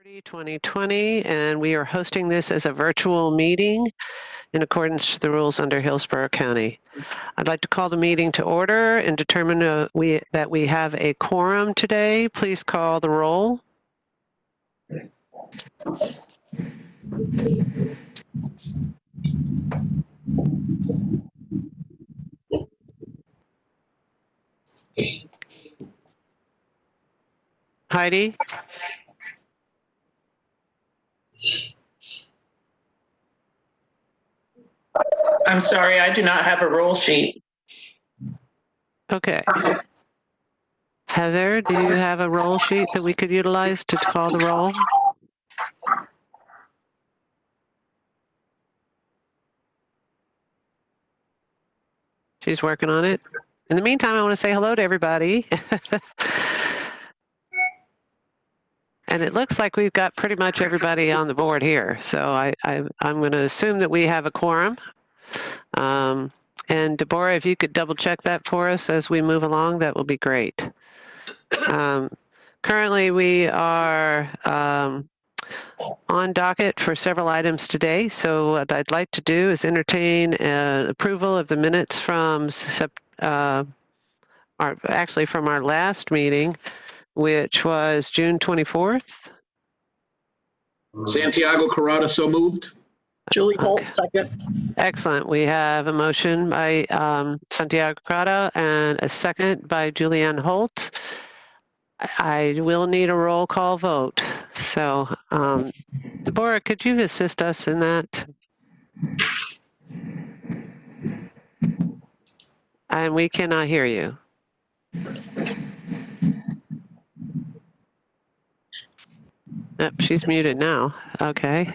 2020, and we are hosting this as a virtual meeting in accordance to the rules under Hillsborough County. I'd like to call the meeting to order and determine that we have a quorum today. Please call the roll. Heidi? I'm sorry, I do not have a roll sheet. Okay. Heather, do you have a roll sheet that we could utilize to call the roll? She's working on it. In the meantime, I want to say hello to everybody. And it looks like we've got pretty much everybody on the board here. So I'm going to assume that we have a quorum. And Deborah, if you could double check that for us as we move along, that will be great. Currently, we are on docket for several items today. So what I'd like to do is entertain approval of the minutes from from our last meeting, which was June 24th. Santiago Carrata, so moved. Julie Holt, Okay. second. Excellent. We have a motion by Santiago Carrata and a second by Julianne Holt. I will need a roll call vote. So, Deborah, could you assist us in that? And we cannot hear you. Yep, she's muted now. Okay.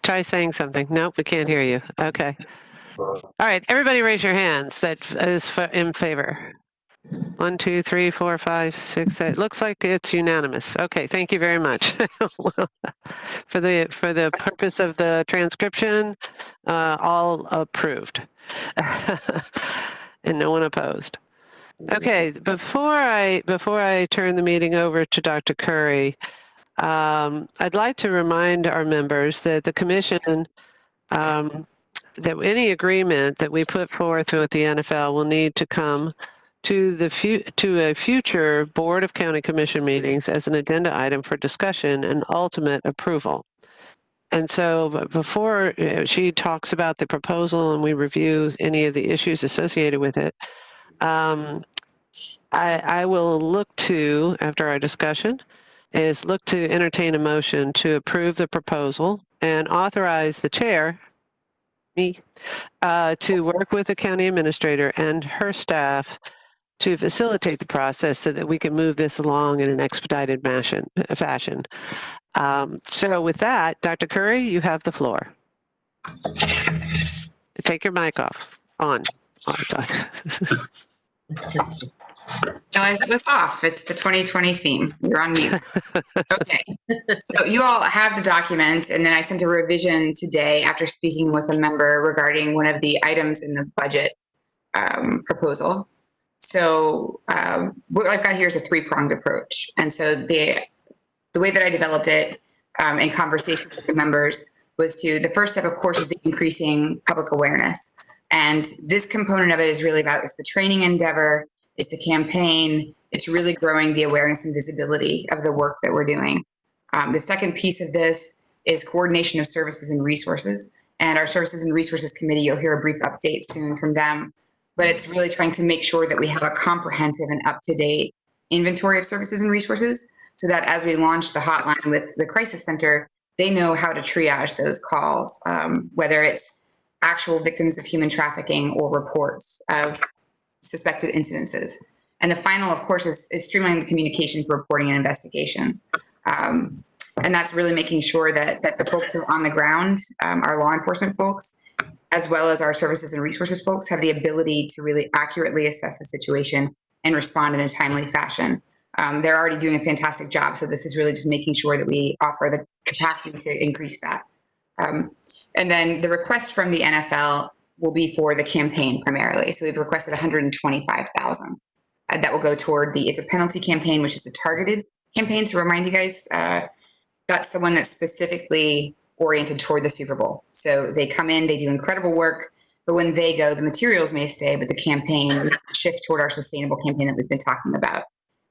Try saying something. Nope, we can't hear you. Okay. All right, everybody raise your hands that is in favor. 1, 2, 3, 4, 5, 6, 8. Looks like it's unanimous. Okay, thank you very much. For the purpose of the transcription, all approved. And no one opposed. Okay, before I turn the meeting over to Dr. Curry, I'd like to remind our members that the commission, that any agreement that we put forth with the NFL will need to come to a future Board of County Commission meetings as an agenda item for discussion and ultimate approval. And so before she talks about the proposal and we review any of the issues associated with it, I will look to, after our discussion, look to entertain a motion to approve the proposal and authorize the chair, me, to work with the county administrator and her staff to facilitate the process so that we can move this along in an expedited fashion. So with that, Dr. Curry, you have the floor. Take your mic off. On. Realize it was off. It's the 2020 theme. You're on mute. Okay. So you all have the document, and then I sent a revision today after speaking with a member regarding one of the items in the budget proposal. So what I've got here is a three-pronged approach. And so the way that I developed it in conversation with the members was the first step, of course, is the increasing public awareness. And this component of it is really about, it's the training endeavor, it's the campaign, it's really growing the awareness and visibility of the work that we're doing. The second piece of this is coordination of services and resources. And our Services and Resources Committee, you'll hear a brief update soon from them. But it's really trying to make sure that we have a comprehensive and up-to-date inventory of services and resources so that as we launch the hotline with the Crisis Center, they know how to triage those calls, whether it's actual victims of human trafficking or reports of suspected incidences. And the final, of course, is streamlining the communication for reporting and investigations. And that's really making sure that the folks who are on the ground, our law enforcement folks, as well as our services and resources folks, have the ability to really accurately assess the situation and respond in a timely fashion. They're already doing a fantastic job. So this is really just making sure that we offer the capacity to increase that. And then the request from the NFL will be for the campaign primarily. So we've requested $125,000. That will go toward it's a penalty campaign, which is the targeted campaign. To remind you guys, that's the one that's specifically oriented toward the Super Bowl. So they come in, they do incredible work, but when they go, the materials may stay, but the campaign shift toward our sustainable campaign that we've been talking about.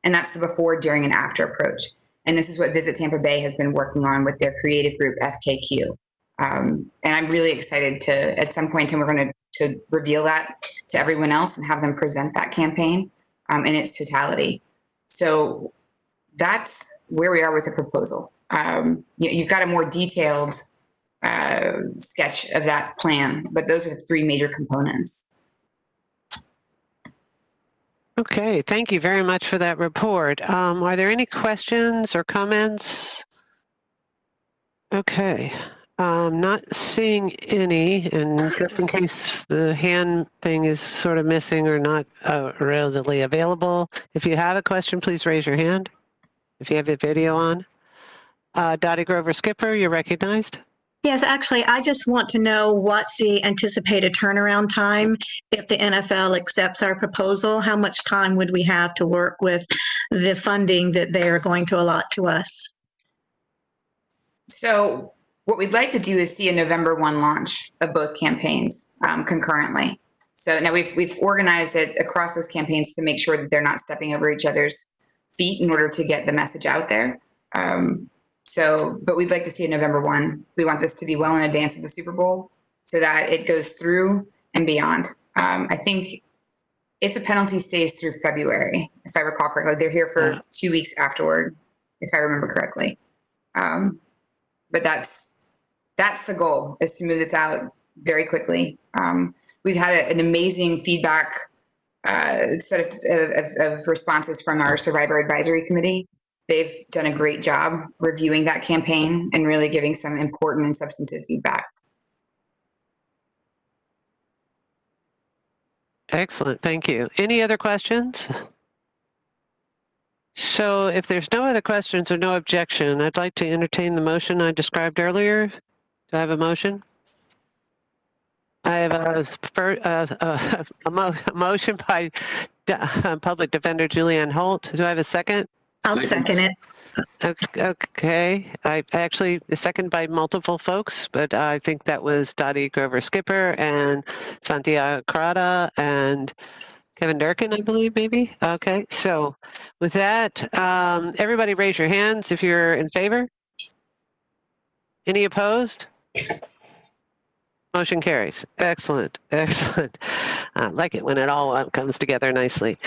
And that's the before, during, and after approach. And this is what Visit Tampa Bay has been working on with their creative group, FKQ. And I'm really excited to, at some point in time, we're going to reveal that to everyone else and have them present that campaign in its totality. So that's where we are with the proposal. You've got a more detailed sketch of that plan, but those are the three major components. Okay, thank you very much for that report. Are there any questions or comments? Okay, not seeing any, and just in case the hand thing is sort of missing or not readily available, if you have a question, please raise your hand. If you have your video on. Dottie Grover Skipper, you're recognized. Yes, actually, I just want to know what's the anticipated turnaround time if the NFL accepts our proposal. How much time would we have to work with the funding that they are going to allot to us? So what we'd like to do is see a November 1 launch of both campaigns concurrently. So now we've organized it across those campaigns to make sure that they're not stepping over each other's feet in order to get the message out there. But we'd like to see a November 1. We want this to be well in advance of the Super Bowl so that it goes through and beyond. I think It's a Penalty stays through February, if I recall correctly. They're here for 2 weeks afterward, if I remember correctly. But that's the goal, is to move this out very quickly. We've had an amazing feedback set of responses from our Survivor Advisory Committee. They've done a great job reviewing that campaign and really giving some important and substantive feedback. Excellent, thank you. Any other questions? So if there's no other questions or no objection, I'd like to entertain the motion I described earlier. Do I have a motion? I have a motion by Public Defender Julianne Holt. Do I have a second? I'll second it. Okay, I actually second by multiple folks, but I think that was Dottie Grover Skipper and Santiago Carrada and Kevin Durkin, I believe, maybe. Okay, so with that, everybody raise your hands if you're in favor. Any opposed? Motion carries. Excellent, excellent. I like it when it all comes together nicely.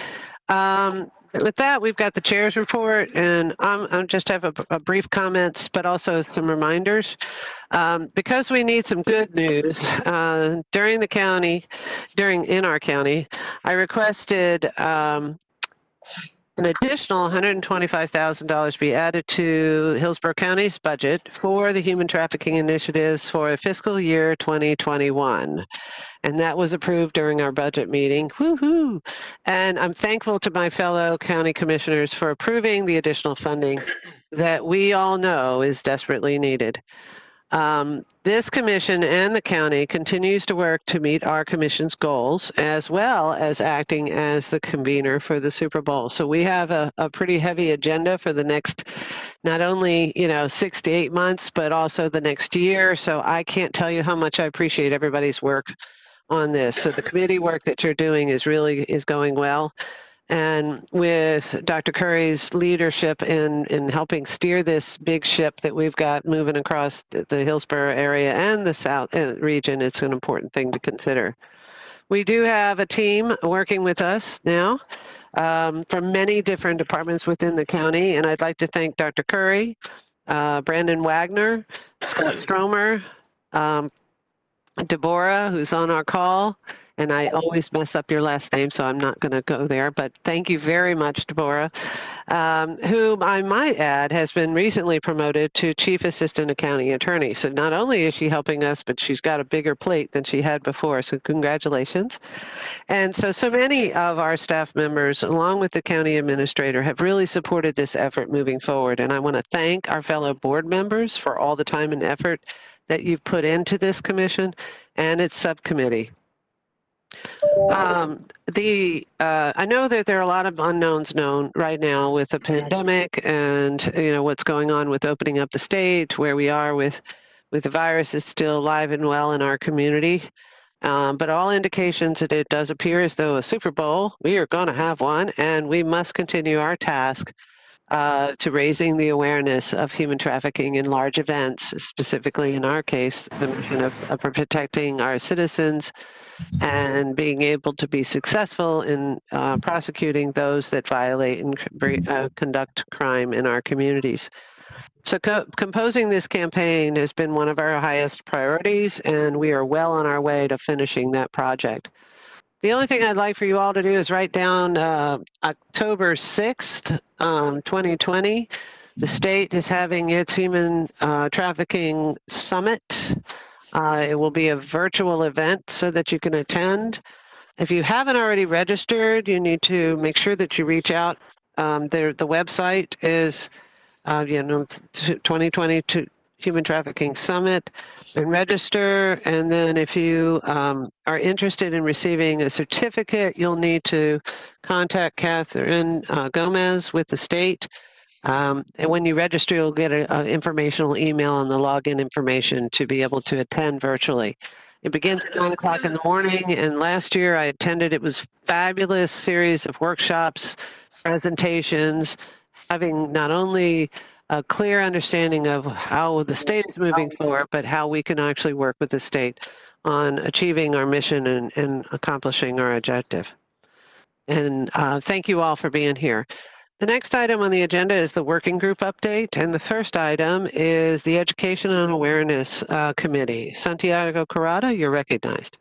With that, we've got the chair's report, and I'm just have a brief comments, but also some reminders. Because we need some good news, in our county, I requested an additional $125,000 be added to Hillsborough County's budget for the human trafficking initiatives for fiscal year 2021. And that was approved during our budget meeting. Woohoo! And I'm thankful to my fellow county commissioners for approving the additional funding that we all know is desperately needed. This commission and the county continues to work to meet our commission's goals, as well as acting as the convener for the Super Bowl. So we have a pretty heavy agenda for the next, not only 6 to 8 months, but also the next year. So I can't tell you how much I appreciate everybody's work on this. So the committee work that you're doing is going well. And with Dr. Curry's leadership in helping steer this big ship that we've got moving across the Hillsborough area and the South region, it's an important thing to consider. We do have a team working with us now from many different departments within the county, and I'd like to thank Dr. Curry, Brandon Wagner, Scott Stromer, Deborah, who's on our call, and I always mess up your last name, so I'm not going to go there, but thank you very much, Deborah, whom I might add has been recently promoted to Chief Assistant Accounting Attorney. So not only is she helping us, but she's got a bigger plate than she had before, so congratulations. And so many of our staff members, along with the county administrator, have really supported this effort moving forward, and I want to thank our fellow board members for all the time and effort that you've put into this commission and its subcommittee. I know that there are a lot of unknowns known right now with the pandemic and what's going on with opening up the state, where we are with the virus is still alive and well in our community. But all indications that it does appear as though a Super Bowl, we are going to have one, and we must continue our task to raising the awareness of human trafficking in large events, specifically in our case, the mission of protecting our citizens and being able to be successful in prosecuting those that violate and conduct crime in our communities. So composing this campaign has been one of our highest priorities, and we are well on our way to finishing that project. The only thing I'd like for you all to do is write down October 6th, 2020. The state is having its Human Trafficking Summit. It will be a virtual event so that you can attend. If you haven't already registered, you need to make sure that you reach out. The website is 2020 Human Trafficking Summit, and register. And then if you are interested in receiving a certificate, you'll need to contact Catherine Gomez with the state. And when you register, you'll get an informational email on the login information to be able to attend virtually. It begins at 9 o'clock in the morning, and last year I attended. It was a fabulous series of workshops, presentations, having not only a clear understanding of how the state is moving forward, but how we can actually work with the state on achieving our mission and accomplishing our objective. And thank you all for being here. The next item on the agenda is the working group update, and the first item is the Education and Awareness Committee. Santiago Corrada, you're recognized.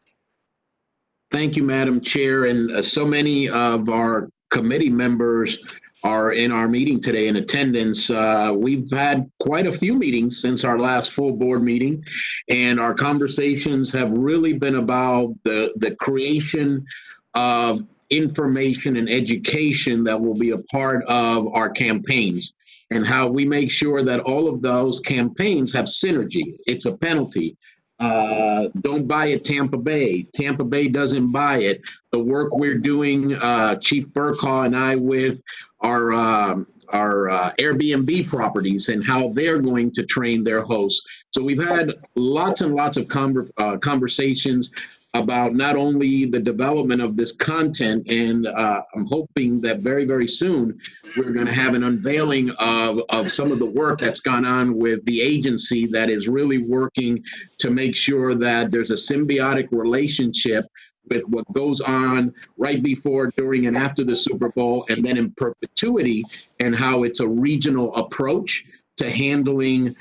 Thank you, Madam Chair, and so many of our committee members are in our meeting today in attendance. We've had quite a few meetings since our last full board meeting, and our conversations have really been about the creation of information and education that will be a part of our campaigns, and how we make sure that all of those campaigns have synergy. It's a penalty. Don't buy it, Tampa Bay. Tampa Bay doesn't buy it. The work we're doing, Chief Burkhaw and I, with our Airbnb properties and how they're going to train their hosts. So we've had lots and lots of conversations about not only the development of this content, and I'm hoping that very, very soon we're going to have an unveiling of some of the work that's gone on with the agency that is really working to make sure that there's a symbiotic relationship with what goes on right before, during, and after the Super Bowl, and then in perpetuity, and how it's a regional approach to handling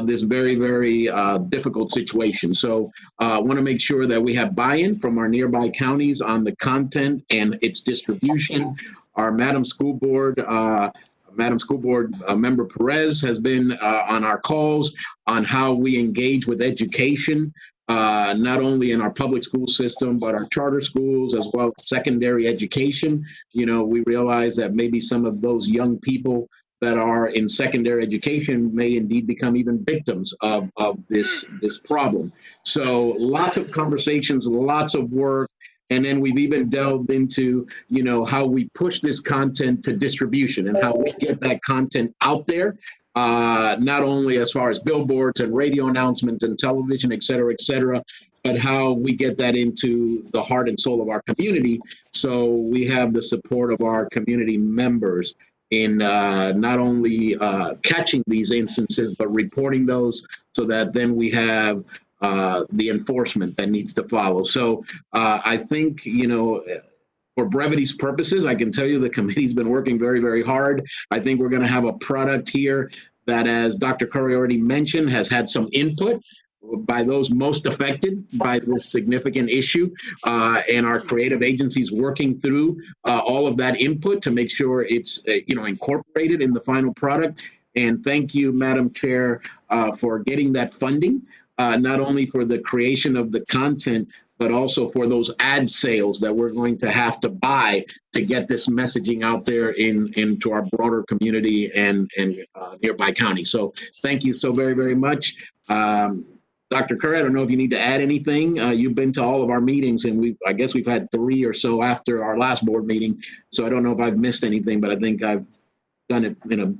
this very, very difficult situation. So I want to make sure that we have buy-in from our nearby counties on the content and its distribution. Our Madam School Board Member Perez has been on our calls on how we engage with education, not only in our public school system, but our charter schools, as well as secondary education. You know, we realize that maybe some of those young people that are in secondary education may indeed become even victims of this problem. So lots of conversations, lots of work. And then we've even delved into, you know, how we push this content to distribution and how we get that content out there, not only as far as billboards and radio announcements and television, et cetera, but how we get that into the heart and soul of our community. So we have the support of our community members in not only catching these instances, but reporting those, so that then we have the enforcement that needs to follow. So I think, you know, for brevity's purposes, I can tell you the committee's been working very, very hard. I think we're going to have a product here that, as Dr. Curry already mentioned, has had some input. by those most affected by this significant issue, and our creative agencies working through all of that input to make sure it's incorporated in the final product. And thank you, Madam Chair, for getting that funding, not only for the creation of the content, but also for those ad sales that we're going to have to buy to get this messaging out there into our broader community and nearby county. So thank you so very, very much. Dr. Curry, I don't know if you need to add anything. You've been to all of our meetings, and I guess we've had 3 or so after our last board meeting. So I don't know if I've missed anything, but I think I've done it in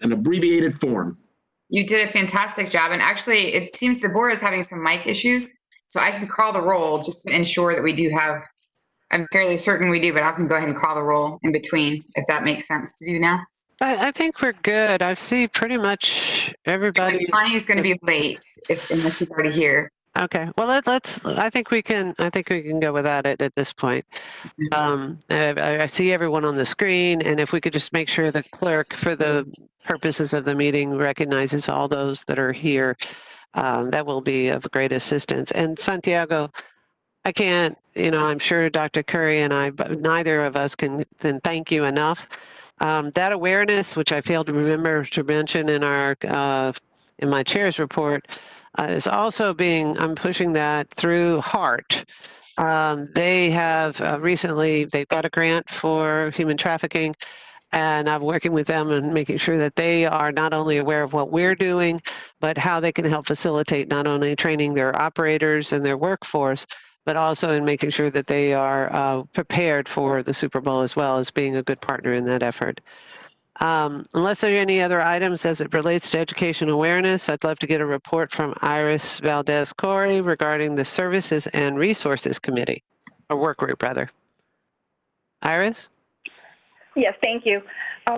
an abbreviated form. You did a fantastic job. And actually, it seems Deborah is having some mic issues. So I can call the roll just to ensure that we do have, I'm fairly certain we do, but I can go ahead and call the roll in between, if that makes sense to do now. I think we're good. I see pretty much everybody. Connie is going to be late unless she's already here. Okay. Well, I think we can go without it at this point. I see everyone on the screen, and if we could just make sure the clerk, for the purposes of the meeting, recognizes all those that are here, that will be of great assistance. And Santiago, I can't, I'm sure Dr. Curry and I, but neither of us can thank you enough. That awareness, which I failed to remember to mention in my chair's report, is also I'm pushing that through HEART. They have recently, they've got a grant for human trafficking, and I'm working with them and making sure that they are not only aware of what we're doing, but how they can help facilitate not only training their operators and their workforce, but also in making sure that they are prepared for the Super Bowl, as well as being a good partner in that effort. Unless there are any other items as it relates to education awareness, I'd love to get a report from Iris Valdez-Corey regarding the Services and Resources Committee, or work group rather. Iris? Yes, thank you.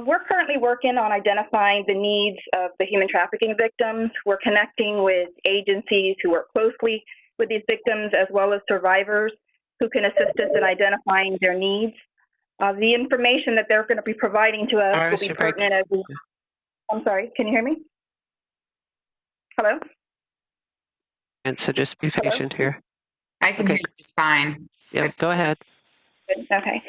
We're currently working on identifying the needs of the human trafficking victims. We're connecting with agencies who work closely with these victims, as well as survivors who can assist us in identifying their needs. The information that they're going to be providing to us will be pertinent as we... I'm sorry, can you hear me? Hello? And so just be patient here. I can hear you just fine. Yep, go ahead. Okay.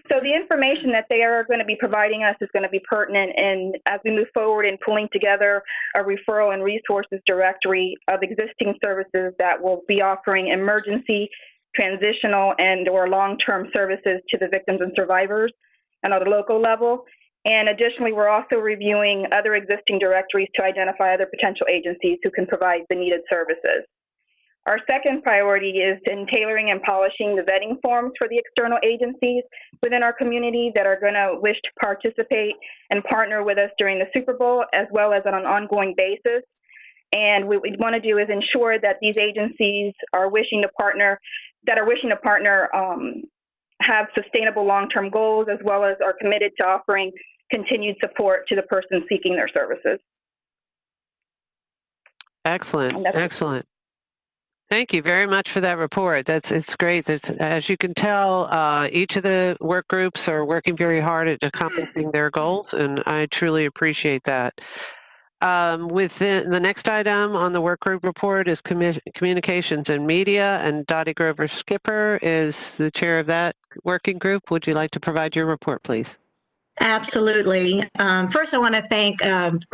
So the information that they are going to be providing us is going to be pertinent, and as we move forward in pulling together a referral and resources directory of existing services that will be offering emergency, transitional, and or long-term services to the victims and survivors and at a local level. And additionally, we're also reviewing other existing directories to identify other potential agencies who can provide the needed services. Our second priority is in tailoring and polishing the vetting forms for the external agencies within our community that are going to wish to participate and partner with us during the Super Bowl, as well as on an ongoing basis. And what we want to do is ensure that these agencies are wishing to partner, have sustainable long-term goals, as well as are committed to offering continued support to the person seeking their services. Excellent, excellent. Thank you very much for that report. It's great. As you can tell, each of the work groups are working very hard at accomplishing their goals, and I truly appreciate that. Within the next item on the work group report is communications and media, and Dottie Grover Skipper is the chair of that working group. Would you like to provide your report, please? Absolutely. First, I want to thank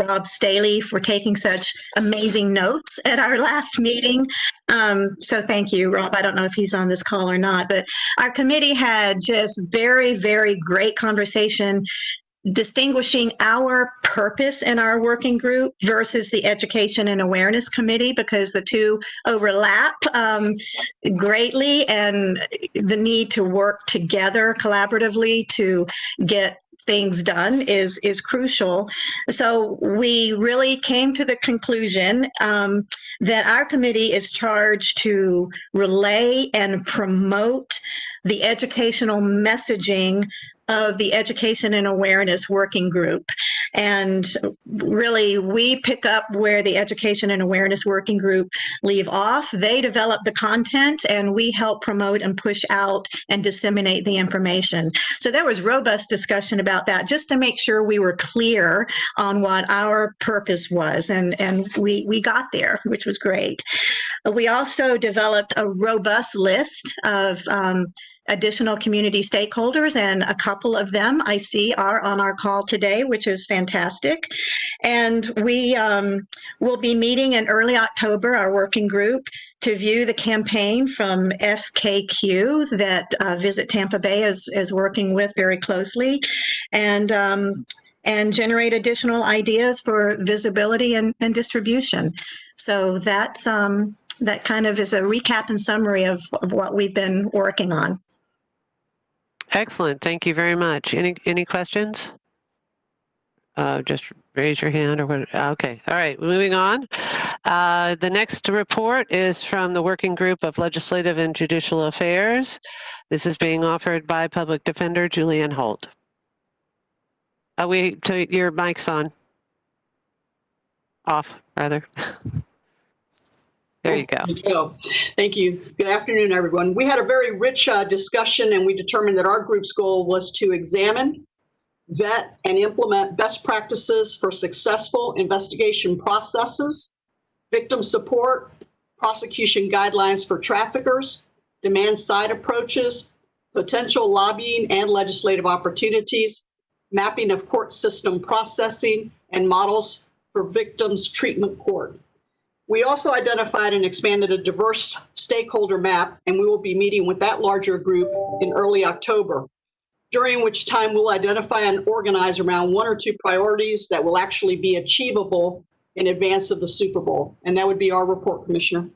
Rob Staley for taking such amazing notes at our last meeting. So thank you, Rob. I don't know if he's on this call or not, but our committee had just very, very great conversation distinguishing our purpose in our working group versus the Education and Awareness Committee, because the two overlap greatly, and the need to work together collaboratively to get things done is crucial. So we really came to the conclusion that our committee is charged to relay and promote the educational messaging of the Education and Awareness Working Group. And really, we pick up where the Education and Awareness Working Group leave off. They develop the content, and we help promote and push out and disseminate the information. So there was robust discussion about that, just to make sure we were clear on what our purpose was. And we got there, which was great. We also developed a robust list of additional community stakeholders, and a couple of them I see are on our call today, which is fantastic. And we will be meeting in early October, our working group, to view the campaign from FKQ that Visit Tampa Bay is working with very closely, and generate additional ideas for visibility and distribution. So that's that kind of is a recap and summary of what we've been working on. Excellent. Thank you very much. Any questions? Just raise your hand or what? Okay. All right. Moving on. The next report is from the Working Group of Legislative and Judicial Affairs. This is being offered by Public Defender Julianne Holt. Your mic's on. Off, rather. There you go. Thank you. Good afternoon, everyone. We had a very rich discussion, and we determined that our group's goal was to examine, vet, and implement best practices for successful investigation processes, victim support, prosecution guidelines for traffickers, demand-side approaches, potential lobbying and legislative opportunities, mapping of court system processing, and models for victims treatment court. We also identified and expanded a diverse stakeholder map, and we will be meeting with that larger group in early October, during which time we'll identify and organize around 1 or 2 priorities that will actually be achievable in advance of the Super Bowl. And that would be our report, Commissioner.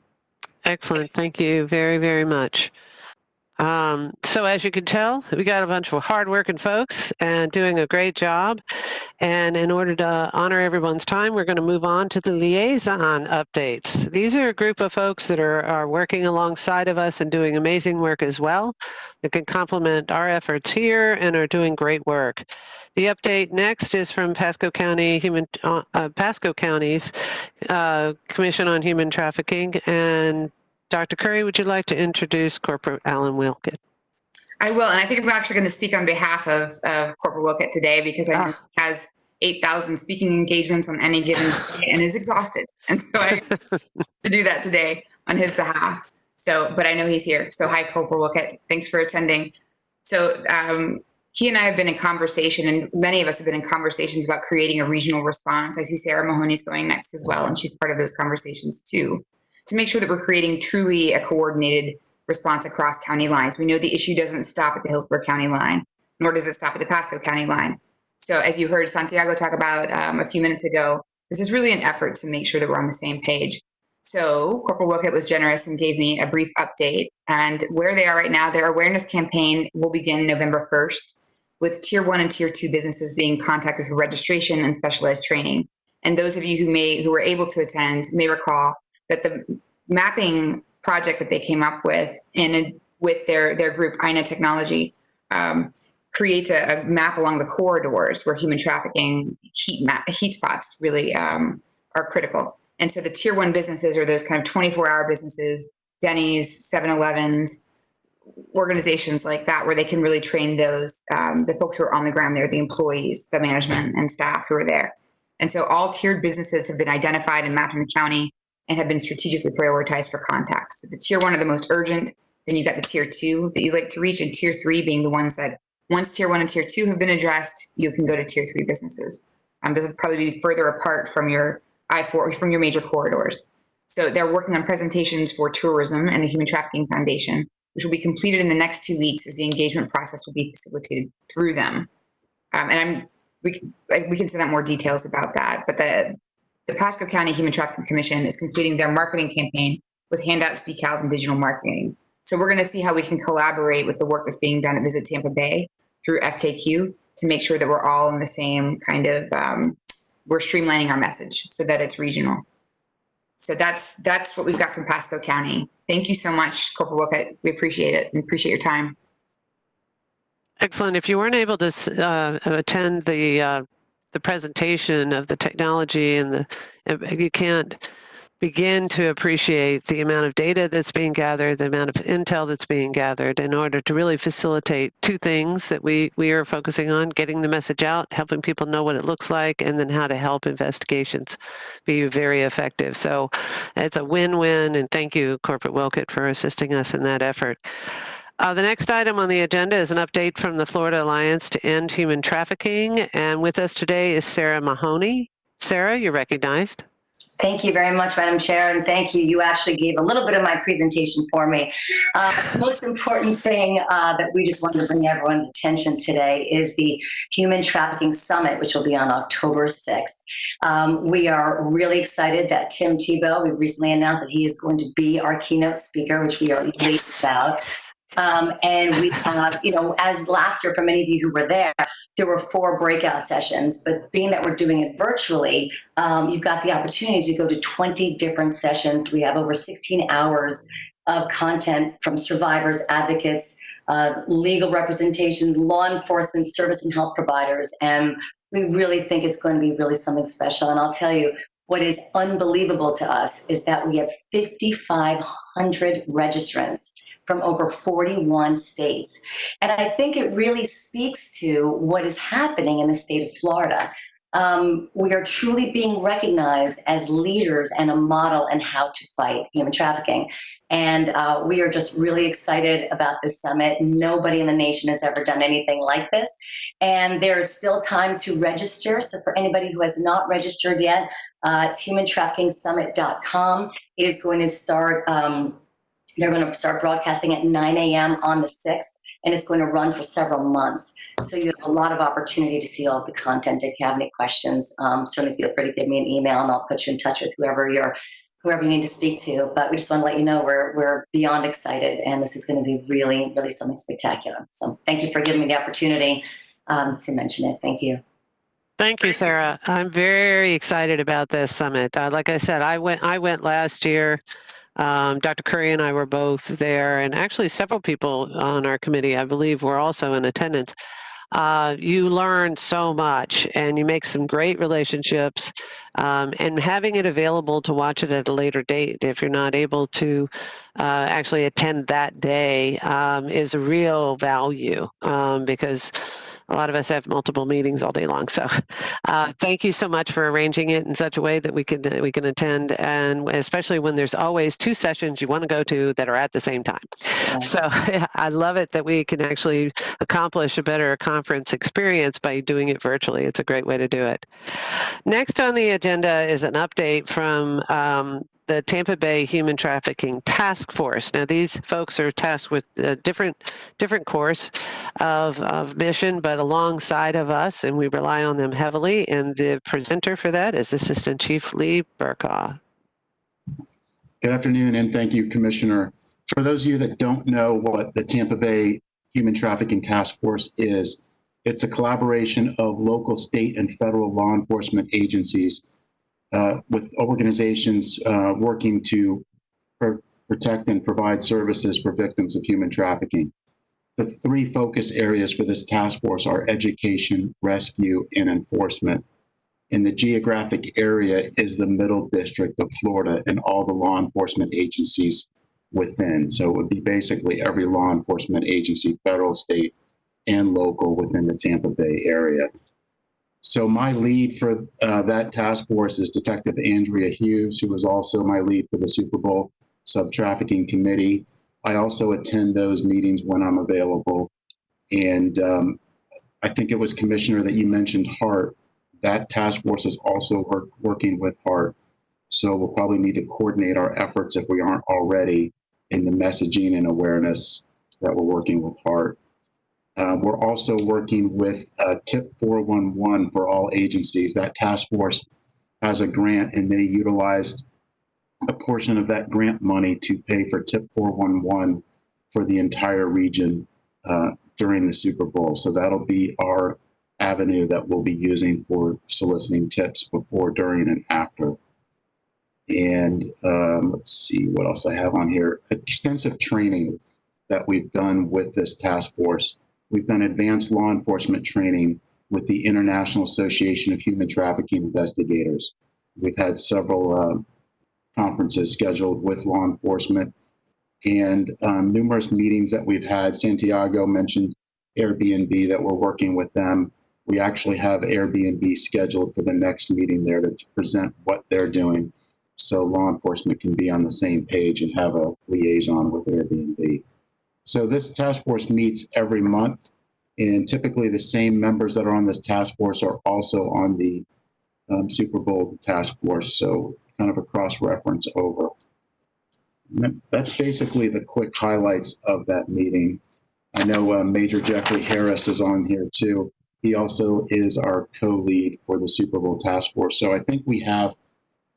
Excellent. Thank you very, very much. So as you can tell, we got a bunch of hardworking folks and doing a great job. And in order to honor everyone's time, we're going to move on to the liaison updates. These are a group of folks that are working alongside of us and doing amazing work as well, that can complement our efforts here and are doing great work. The update next is from Pasco County's Commission on Human Trafficking. And Dr. Curry, would you like to introduce Corporal Alan Wilkett? I will, and I think I'm actually going to speak on behalf of Corporal Wilkett today, because I know he has 8,000 speaking engagements on any given day and is exhausted. And so I have to do that today on his behalf. But I know he's here. So hi, Corporal Wilkett. Thanks for attending. So he and I have been in conversation, and many of us have been in conversations about creating a regional response. I see Sarah Mahoney's going next as well, and she's part of those conversations too, to make sure that we're creating truly a coordinated response across county lines. We know the issue doesn't stop at the Hillsborough County line, nor does it stop at the Pasco County line. So as you heard Santiago talk about a few minutes ago, this is really an effort to make sure that we're on the same page. So Corporal Wilkett was generous and gave me a brief update. And where they are right now, their awareness campaign will begin November 1st, with Tier 1 and Tier 2 businesses being contacted for registration and specialized training. And those of you who were able to attend may recall that the mapping project that they came up with with their group, INA Technology, creates a map along the corridors where human trafficking heat spots really are critical. And so the Tier 1 businesses are those kind of 24-hour businesses, Denny's, 7-Elevens, organizations like that, where they can really train those, the folks who are on the ground there, the employees, the management and staff who are there. And so all tiered businesses have been identified and mapped in the county and have been strategically prioritized for contacts. So the Tier 1 are the most urgent. Then you've got the Tier 2 that you like to reach, and Tier 3 being the ones that once Tier 1 and Tier 2 have been addressed, you can go to Tier 3 businesses. Those will probably be further apart from your I-4, from your major corridors. So they're working on presentations for tourism and the Human Trafficking Foundation, which will be completed in the next 2 weeks, as the engagement process will be facilitated through them. We can send out more details about that. But the Pasco County Human Trafficking Commission is completing their marketing campaign with handouts, decals, and digital marketing. So we're going to see how we can collaborate with the work that's being done at Visit Tampa Bay through FKQ to make sure that we're all in the same kind of, we're streamlining our message so that it's regional. So that's what we've got from Pasco County. Thank you so much, Corporal Wilkett. We appreciate it and appreciate your time. Excellent. If you weren't able to attend the presentation of the technology and you can't begin to appreciate the amount of data that's being gathered, the amount of intel that's being gathered in order to really facilitate two things that we are focusing on: getting the message out, helping people know what it looks like, and then how to help investigations be very effective. So it's a win-win, and thank you, Corporate Wilkett, for assisting us in that effort. The next item on the agenda is an update from the Florida Alliance to End Human Trafficking. And with us today is Sarah Mahoney. Sarah, you're recognized. Thank you very much, Madam Chair, and thank you. You actually gave a little bit of my presentation for me. The most important thing that we just wanted to bring everyone's attention today is the Human Trafficking Summit, which will be on October 6th. We are really excited that Tim Tebow, we recently announced that he is going to be our keynote speaker, which we are elated about. And we have, as last year, for many of you who were there were 4 breakout sessions, but being that we're doing it virtually, you've got the opportunity to go to 20 different sessions. We have over 16 hours of content from survivors, advocates, legal representation, law enforcement, service and health providers. And we really think it's going to be really something special. And I'll tell you, what is unbelievable to us is that we have 5,500 registrants from over 41 states. And I think it really speaks to what is happening in the state of Florida. We are truly being recognized as leaders and a model in how to fight human trafficking. And we are just really excited about this summit. Nobody in the nation has ever done anything like this. And there is still time to register. So for anybody who has not registered yet, it's humantraffickingsummit.com. It is going to start, they're going to start broadcasting at 9 a.m. on the 6th, and it's going to run for several months. So you have a lot of opportunity to see all of the content. If you have any questions, certainly feel free to give me an email, and I'll put you in touch with whoever you need to speak to. But we just want to let you know we're beyond excited, and this is going to be really, really something spectacular. So thank you for giving me the opportunity to mention it. Thank you. Thank you, Sarah. I'm very excited about this summit. Like I said, I went last year. Dr. Curry and I were both there, and actually several people on our committee, I believe, were also in attendance. You learn so much, and you make some great relationships, and having it available to watch it at a later date if you're not able to actually attend that day is a real value, because a lot of us have multiple meetings all day long. So thank you so much for arranging it in such a way that we can attend, and especially when there's always 2 sessions you want to go to that are at the same time. Yeah. So I love it that we can actually accomplish a better conference experience by doing it virtually. It's a great way to do it. Next on the agenda is an update from the Tampa Bay Human Trafficking Task Force. Now, these folks are tasked with a different course of mission, but alongside of us, and we rely on them heavily. And the presenter for that is Assistant Chief Lee Burkaw. Good afternoon, and thank you, Commissioner. For those of you that don't know what the Tampa Bay Human Trafficking Task Force is, it's a collaboration of local, state, and federal law enforcement agencies with organizations working to protect and provide services for victims of human trafficking. The 3 focus areas for this task force are education, rescue, and enforcement. And the geographic area is the Middle District of Florida and all the law enforcement agencies within. So it would be basically every law enforcement agency, federal, state, and local within the Tampa Bay area. So my lead for that task force is Detective Andrea Hughes, who is also my lead for the Super Bowl Sub-Trafficking Committee. I also attend those meetings when I'm available. And I think it was, Commissioner, that you mentioned HART. That task force is also working with HART. So we'll probably need to coordinate our efforts, if we aren't already, in the messaging and awareness that we're working with HART. We're also working with TIP 411 for all agencies. That task force has a grant, and they utilized a portion of that grant money to pay for TIP 411 for the entire region during the Super Bowl. So that'll be our avenue that we'll be using for soliciting tips before, during, and after. And let's see what else I have on here. Extensive training that we've done with this task force. We've done advanced law enforcement training with the International Association of Human Trafficking Investigators. We've had several conferences scheduled with law enforcement and numerous meetings that we've had. Santiago mentioned Airbnb, that we're working with them. We actually have Airbnb scheduled for the next meeting there to present what they're doing, so law enforcement can be on the same page and have a liaison with Airbnb. So this task force meets every month, and typically the same members that are on this task force are also on the Super Bowl task force, so kind of a cross-reference over. And that's basically the quick highlights of that meeting. I know Major Jeffrey Harris is on here too. He also is our co-lead for the Super Bowl task force. So I think we have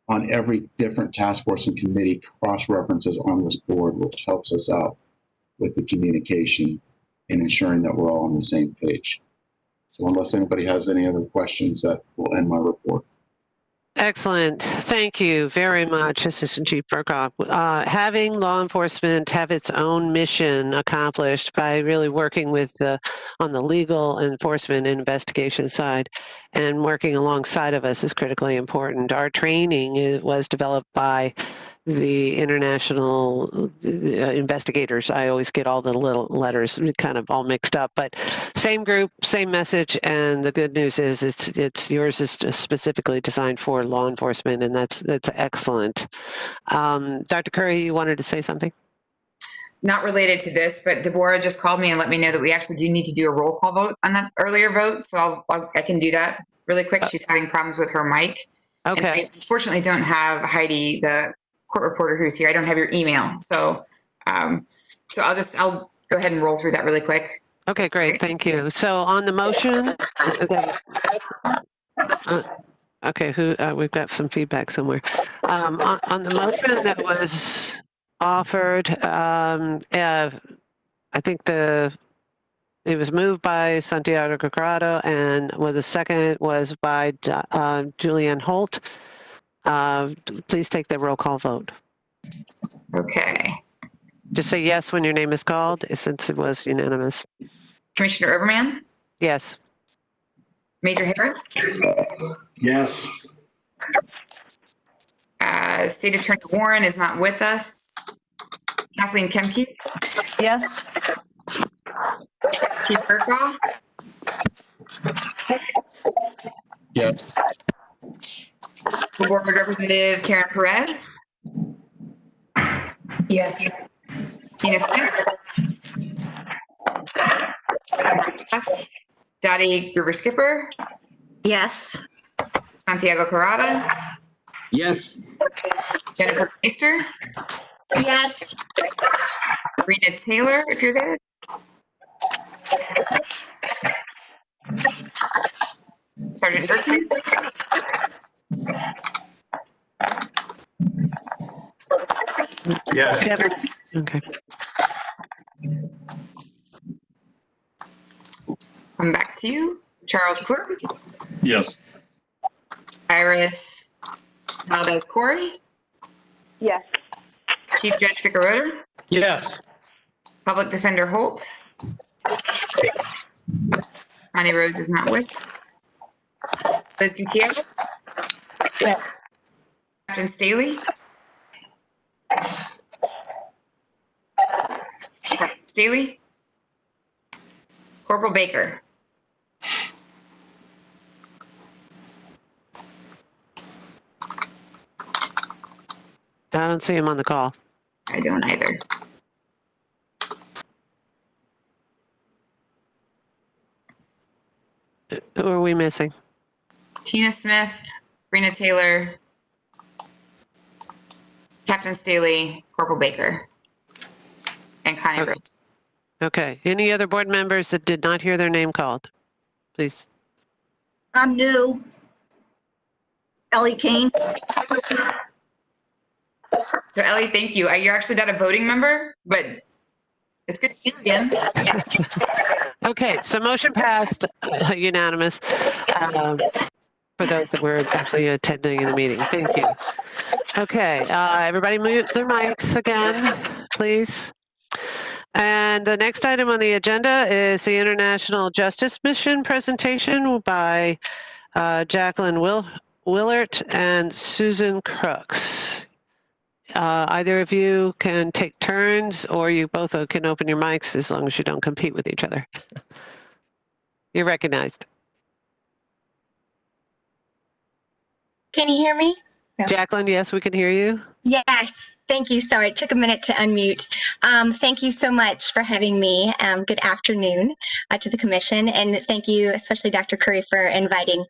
on every different task force and committee cross-references on this board, which helps us out with the communication and ensuring that we're all on the same page. So unless anybody has any other questions, that will end my report. Excellent. Thank you very much, Assistant Chief Burkoff. Having law enforcement have its own mission accomplished by really working with on the legal enforcement and investigation side and working alongside of us is critically important. Our training was developed by the international investigators. I always get all the little letters kind of all mixed up, but same group, same message. And the good news is it's yours is just specifically designed for law enforcement, and that's excellent. Dr. Curry, you wanted to say something? Not related to this, but Deborah just called me and let me know that we actually do need to do a roll call vote on that earlier vote. So I can do that really quick. She's having problems with her mic. Okay. And I unfortunately don't have Heidi, the court reporter who's here. I don't have your email. So I'll go ahead and roll through that really quick. Okay, great. Thank you. So on the motion, okay, we've got some feedback somewhere. On the motion that was offered, I think it was moved by Santiago Grado, and the second was by Julianne Holt. Please take the roll call vote. Okay. Just say yes when your name is called, since it was unanimous. Commissioner Overman? Yes. Major Harris? Yes. State Attorney Warren is not with us. Kathleen Kemke? Yes. Chief Burkoff? Yes. School Board Representative Karen Perez? Yes. Tina Smith? Yes. Dottie Gruber-Skipper? Yes. Santiago Carrada? Yes. Jennifer Meister? Yes. Rena Taylor, if you're there? Sergeant Durkin? Yes. Okay. Come back to you. Charles Clerk? Yes. Iris Valdez Corey? Yes. Chief Judge Ficarotta? Yes. Public Defender Holt? Connie Rose is not with us. Liz Gutierrez? Yes. Captain Staley? Captain Staley? Corporal Baker? I don't see him on the call. I don't either. Who are we missing? Tina Smith, Rena Taylor, Captain Staley, Corporal Baker, and Connie Okay. Rose. Okay. Any other board members that did not hear their name called? Please. I'm new. Ellie Kane. So Ellie, thank you. You're actually not a voting member, but it's good to see you again. Okay, so motion passed unanimous for those that were actually attending the meeting. Thank you. Okay, everybody mute their mics again, please. And the next item on the agenda is the International Justice Mission presentation by Jacqueline Willert and Susan Crooks. either of you can take turns, or you both can open your mics as long as you don't compete with each other. You're recognized. Can you hear me? No. Jacqueline, yes, we can hear you. Yes. Thank you. Sorry, it took a minute to unmute. Thank you so much for having me. Good afternoon to the commission, and thank you, especially Dr. Curry, for inviting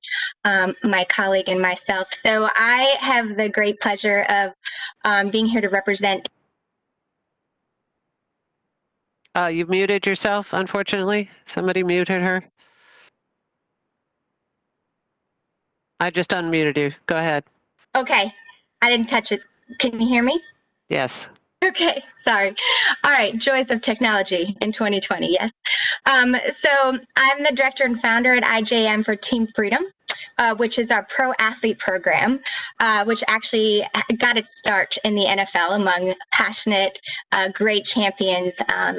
my colleague and myself. So I have the great pleasure of being here to represent. You've muted yourself, unfortunately. Somebody muted her. I just unmuted you. Go ahead. Okay, I didn't touch it. Can you hear me? Yes. Okay, sorry. All right, joys of technology in 2020, yes. So I'm the director and founder at IJM for Team Freedom, which is our pro athlete program, which actually got its start in the NFL among passionate, great champions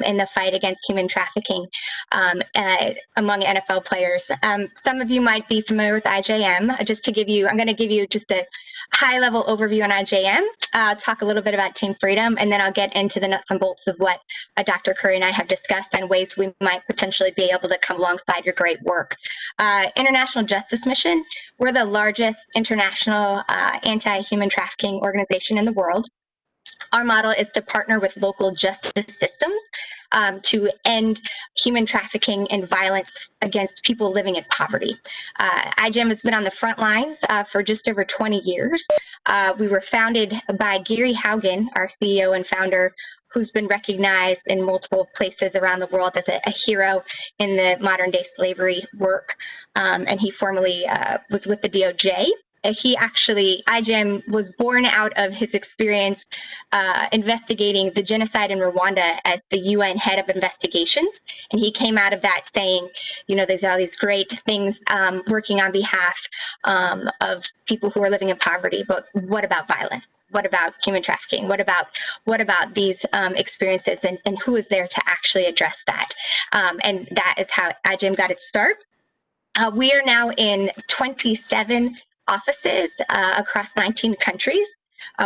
in the fight against human trafficking among NFL players. Some of you might be familiar with IJM. Just to give you, I'm going to give you just a high-level overview on IJM, talk a little bit about Team Freedom, and then I'll get into the nuts and bolts of what Dr. Curry and I have discussed and ways we might potentially be able to come alongside your great work. International Justice Mission, we're the largest international anti-human trafficking organization in the world. Our model is to partner with local justice systems to end human trafficking and violence against people living in poverty. IJM has been on the front lines for just over 20 years. We were founded by Gary Haugen, our CEO and founder, who's been recognized in multiple places around the world as a hero in the modern day slavery work. And he formerly was with the DOJ. IJM was born out of his experience investigating the genocide in Rwanda as the UN head of investigations. And he came out of that saying, you know, there's all these great things working on behalf of people who are living in poverty, but what about violence? What about human trafficking? What about these experiences, and who is there to actually address that? And that is how IJM got its start. We are now in 27 offices across 19 countries.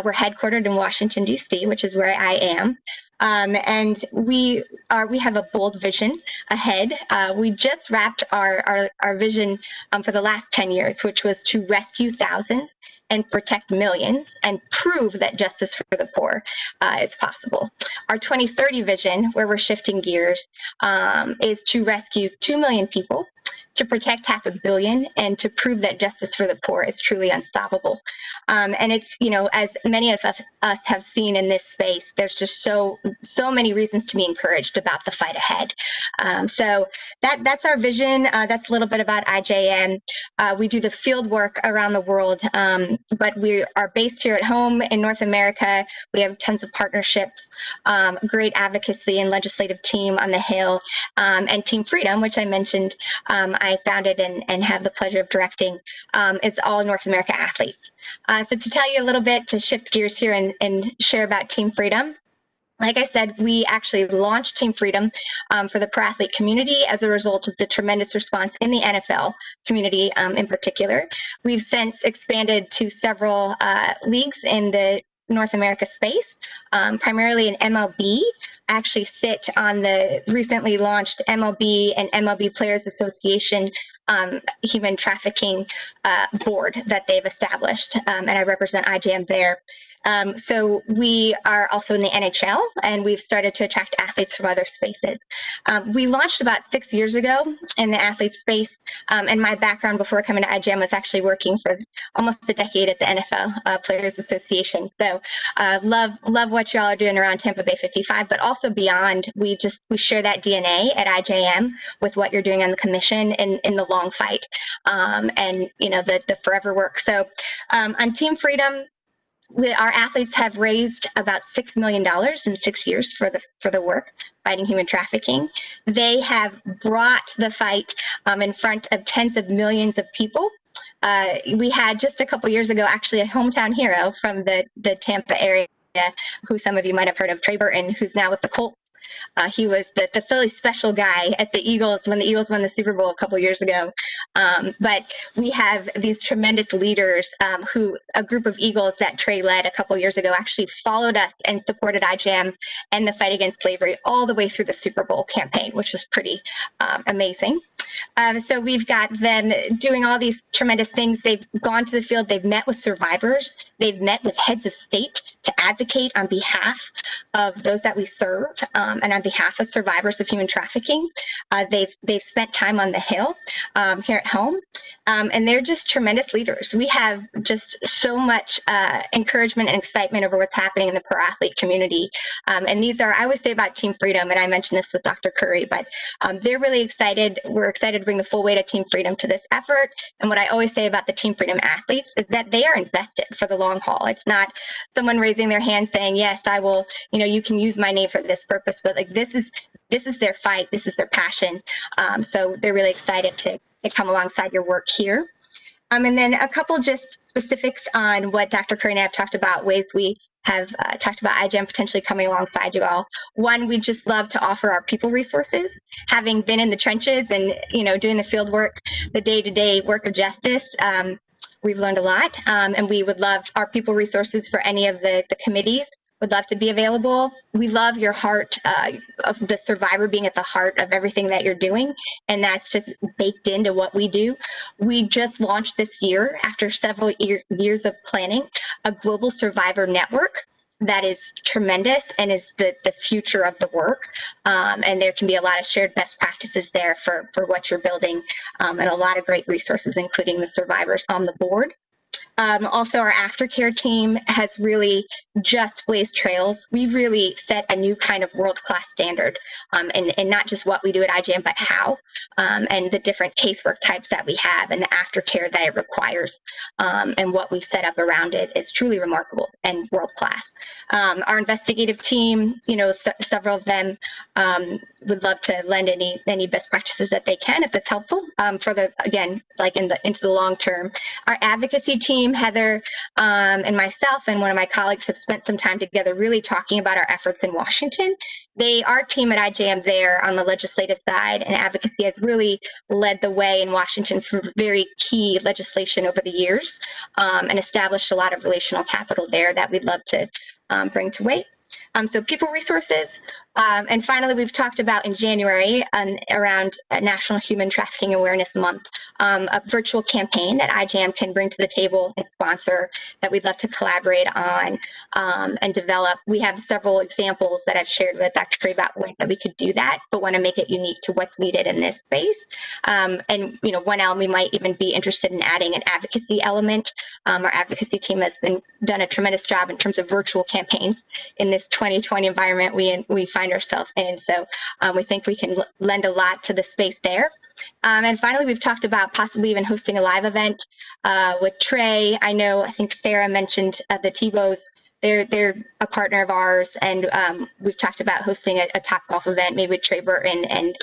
We're headquartered in Washington, D.C., which is where I am. And we have a bold vision ahead. We just wrapped our vision for the last 10 years, which was to rescue thousands and protect millions and prove that justice for the poor is possible. Our 2030 vision, where we're shifting gears, is to rescue 2 million people, to protect 500 million, and to prove that justice for the poor is truly unstoppable. And it's, you know, as many of us have seen in this space, there's just so many reasons to be encouraged about the fight ahead. So that's our vision. That's a little bit about IJM. We do the field work around the world, but we are based here at home in North America. We have tons of partnerships, great advocacy and legislative team on the Hill, and Team Freedom, which I mentioned, I founded and have the pleasure of directing. It's all North America athletes. So to tell you a little bit, to shift gears here and share about Team Freedom, like I said, we actually launched Team Freedom for the pro athlete community as a result of the tremendous response in the NFL community in particular. We've since expanded to several leagues in the North America space, primarily in MLB. I actually sit on the recently launched MLB and Mlb Players Association human trafficking board that they've established, and I represent IJM there. So we are also in the NHL, and we've started to attract athletes from other spaces. We launched about 6 years ago in the athlete space, and my background before coming to IJM was actually working for almost a decade at the NFL Players Association. So love what y'all are doing around Tampa Bay 55, but also beyond. We share that DNA at IJM with what you're doing on the commission in the long fight, and you know, the forever work. So on Team Freedom, our athletes have raised about $6 million in 6 years for the work fighting human trafficking. They have brought the fight in front of tens of millions of people. We had just a couple years ago, actually, a hometown hero from the Tampa area, who some of you might have heard of, Trey Burton, who's now with the Colts, He was the Philly special guy at the Eagles when the Eagles won the Super Bowl a couple years ago. But we have these tremendous leaders who, a group of Eagles that Trey led a couple years ago, actually followed us and supported IJM and the fight against slavery all the way through the Super Bowl campaign, which was pretty amazing. So we've got them doing all these tremendous things. They've gone to the field. They've met with survivors. They've met with heads of state to advocate on behalf of those that we serve and on behalf of survivors of human trafficking. They've spent time on the Hill here at home, and they're just tremendous leaders. We have just so much encouragement and excitement over what's happening in the pro-athlete community. And these are, I always say about Team Freedom, and I mentioned this with Dr. Curry, but they're really excited. We're excited to bring the full weight of Team Freedom to this effort. And what I always say about the Team Freedom athletes is that they are invested for the long haul. It's not someone raising their hand saying, yes, I will, you can use my name for this purpose, but like this is their fight, this is their passion. So they're really excited to come alongside your work here. And then a couple just specifics on what Dr. Curry and I have talked about, ways we have talked about IJM potentially coming alongside you all. One, we just love to offer our people resources. Having been in the trenches and, doing the field work, the day-to-day work of justice, we've learned a lot. And we would love our people resources for any of the committees. Would love to be available. We love your heart of the survivor being at the heart of everything that you're doing. And that's just baked into what we do. We just launched this year, after several years of planning, a global survivor network that is tremendous and is the future of the work. And there can be a lot of shared best practices there for what you're building, and a lot of great resources, including the survivors on the board. Also, our aftercare team has really just blazed trails. We really set a new kind of world-class standard, and not just what we do at IJM, but how, and the different casework types that we have and the aftercare that it requires, and what we've set up around it is truly remarkable and world-class. Our investigative team, several of them would love to lend any best practices that they can if it's helpful for into the long term. Our advocacy team, Heather and myself and one of my colleagues have spent some time together really talking about our efforts in Washington. Our team at IJM there on the legislative side and advocacy has really led the way in Washington for very key legislation over the years, and established a lot of relational capital there that we'd love to bring to weight. So people resources. And finally, we've talked about in January around National Human Trafficking Awareness Month, a virtual campaign that IJM can bring to the table and sponsor that we'd love to collaborate on and develop. We have several examples that I've shared with Dr. Curry about ways that we could do that, but want to make it unique to what's needed in this space. And, one element, we might even be interested in adding an advocacy element. Our advocacy team has done a tremendous job in terms of virtual campaigns in this 2020 environment we find ourselves in. So we think we can lend a lot to the space there. And finally, we've talked about possibly even hosting a live event with Trey. I think Sarah mentioned the Tebows. They're a partner of ours, and we've talked about hosting a Topgolf event, maybe with Trey Burton and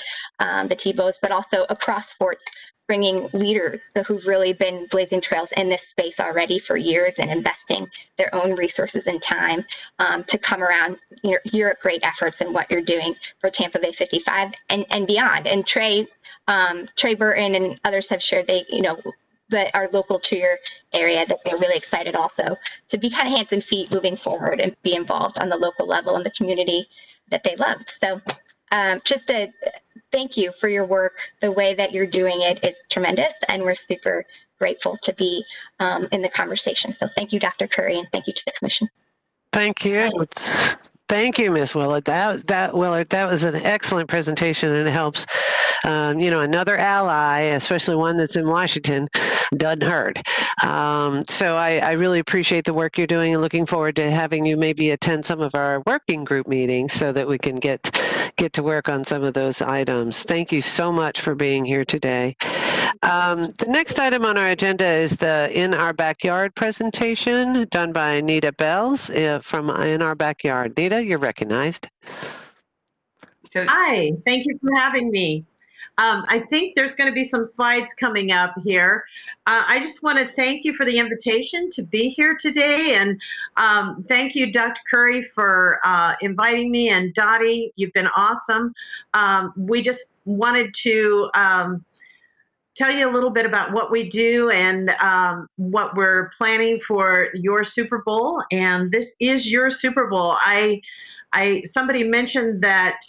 the Tebows, but also across sports, bringing leaders who've really been blazing trails in this space already for years and investing their own resources and time to come around your great efforts and what you're doing for Tampa Bay 55 and beyond. And Trey Burton and others have shared that are local to your area, that they're really excited also to be kind of hands and feet moving forward and be involved on the local level in the community that they loved. So just a thank you for your work. The way that you're doing it is tremendous, and we're super grateful to be in the conversation. So thank you, Dr. Curry, and thank you to the Commission. Thank you. Thank you, Ms. Willard. That was an excellent presentation, and it helps. Another ally, especially one that's in Washington, doesn't hurt. So I really appreciate the work you're doing, and looking forward to having you maybe attend some of our working group meetings so that we can get to work on some of those items. Thank you so much for being here today. The next item on our agenda is the In Our Backyard presentation done by Nita Bells from In Our Backyard. Nita, you're recognized. So Hi, thank you for having me. I think there's going to be some slides coming up here. I just want to thank you for the invitation to be here today. And thank you, Dr. Curry, for inviting me. And Dottie, you've been awesome. We just wanted to tell you a little bit about what we do and what we're planning for your Super Bowl. And this is your Super Bowl. Somebody mentioned that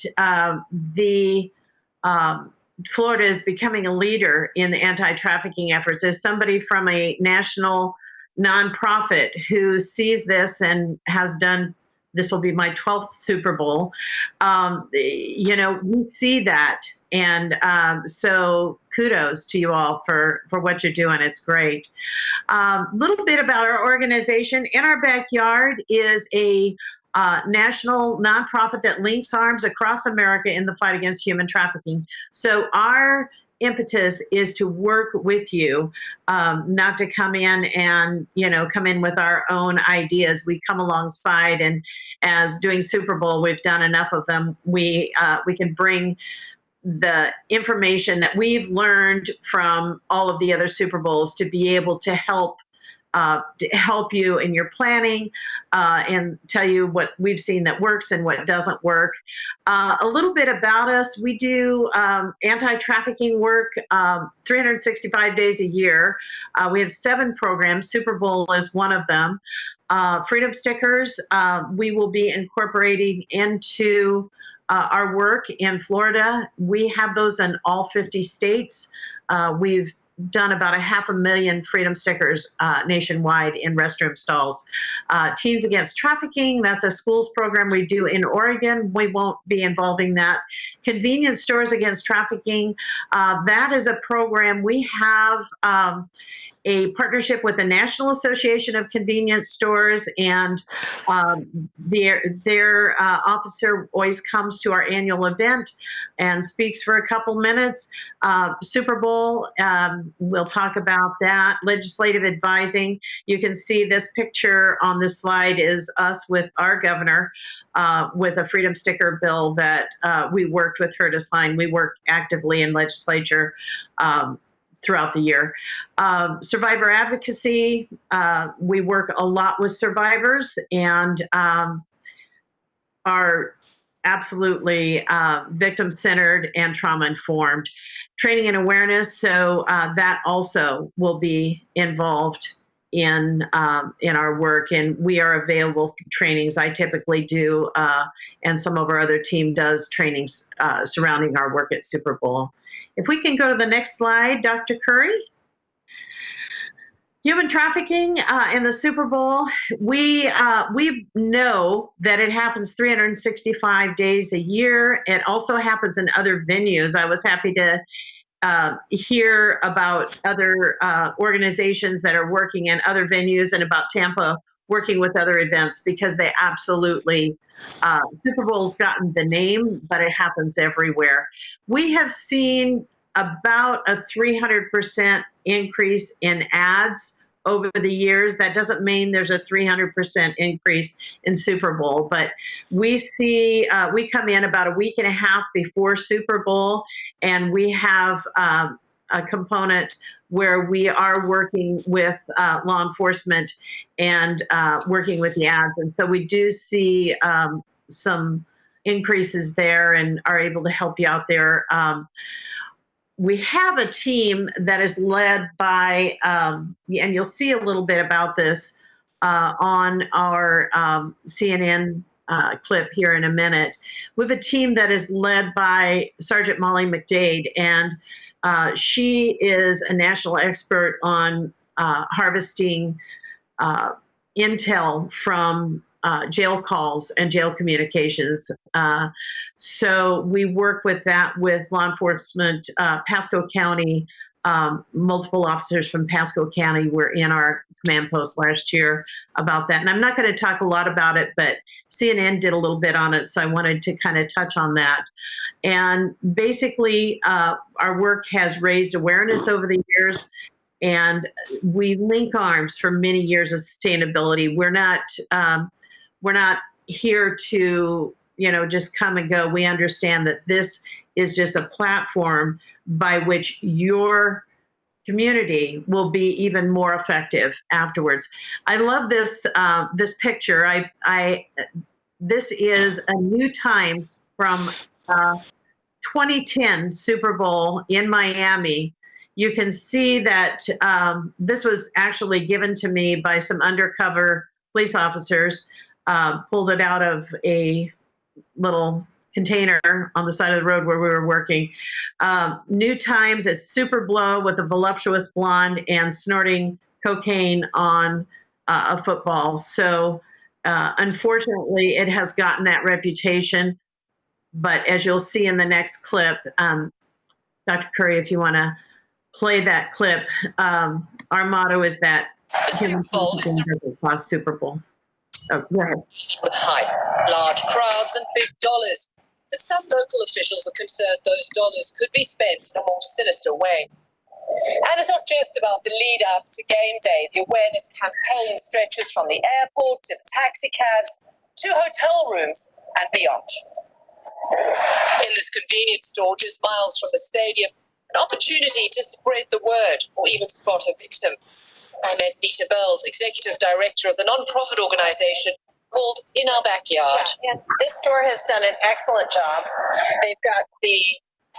Florida is becoming a leader in the anti-trafficking efforts. As somebody from a national nonprofit who sees this and has done, this will be my 12th Super Bowl, we see that. And so kudos to you all for what you're doing. It's great. Little bit about our organization. In Our Backyard is a national nonprofit that links arms across America in the fight against human trafficking. So our impetus is to work with you, not to come in and, come in with our own ideas. We come alongside, and as doing Super Bowl, we've done enough of them. We can bring the information that we've learned from all of the other Super Bowls to be able to help you in your planning and tell you what we've seen that works and what doesn't work. A little bit about us. We do anti-trafficking work 365 days a year. We have 7 programs. Super Bowl is one of them. Freedom stickers, we will be incorporating into our work in Florida. We have those in all 50 states. We've done about 500,000 freedom stickers nationwide in restroom stalls. Teens Against Trafficking, that's a schools program we do in Oregon. We won't be involving that. Convenience Stores Against Trafficking, that is a program we have a partnership with the National Association of Convenience Stores, and their officer always comes to our annual event and speaks for a couple minutes. Super Bowl, we'll talk about that. Legislative advising, you can see this picture on this slide is us with our governor with a freedom sticker bill that we worked with her to sign. We work actively in legislature throughout the year. Survivor advocacy, we work a lot with survivors and are absolutely victim-centered and trauma-informed. Training and awareness, so that also will be involved in our work, and we are available for trainings. I typically do, and some of our other team does trainings surrounding our work at Super Bowl. If we can go to the next slide, Dr. Curry. Human trafficking in the Super Bowl, we know that it happens 365 days a year. It also happens in other venues. I was happy to hear about other organizations that are working in other venues and about Tampa working with other events, because they absolutely, Super Bowl's gotten the name, but it happens everywhere. We have seen about a 300% increase in ads over the years. That doesn't mean there's a 300% increase in Super Bowl, but we see, we come in about a week and a half before Super Bowl, and we have a component where we are working with law enforcement and working with the ads. And so we do see some increases there and are able to help you out there. We have a team that is led by, and you'll see a little bit about this on our CNN clip here in a minute. We have a team that is led by Sergeant Molly McDade, and she is a national expert on harvesting intel from jail calls and jail communications. So we work with that with law enforcement, Pasco County, multiple officers from Pasco County were in our command post last year about that. And I'm not going to talk a lot about it, but CNN did a little bit on it, so I wanted to kind of touch on that. And basically, our work has raised awareness over the years, and we link arms for many years of sustainability. We're not here to, just come and go. We understand that this is just a platform by which your community will be even more effective afterwards. I love this this picture. This is a New Times from 2010 Super Bowl in Miami. You can see that this was actually given to me by some undercover police officers, pulled it out of a little container on the side of the road where we were working. New Times, it's Super Blow with a voluptuous blonde and snorting cocaine on a football. So unfortunately, it has gotten that reputation. But as you'll see in the next clip, Dr. Curry, if you want to play that clip, our motto is that human trafficking cause Super Bowl. Oh, go ahead. With hype, large crowds and big dollars. But some local officials are concerned those dollars could be spent in a more sinister way. And it's not just about the lead up to game day. The awareness campaign stretches from the airport to the taxi cabs to hotel rooms and beyond. In this convenience store just miles from the stadium, an opportunity to spread the word or even spot a victim. I met Nita Bells, executive director of the non-profit organization called In Our Backyard. Yeah, and this store has done an excellent job. They've got the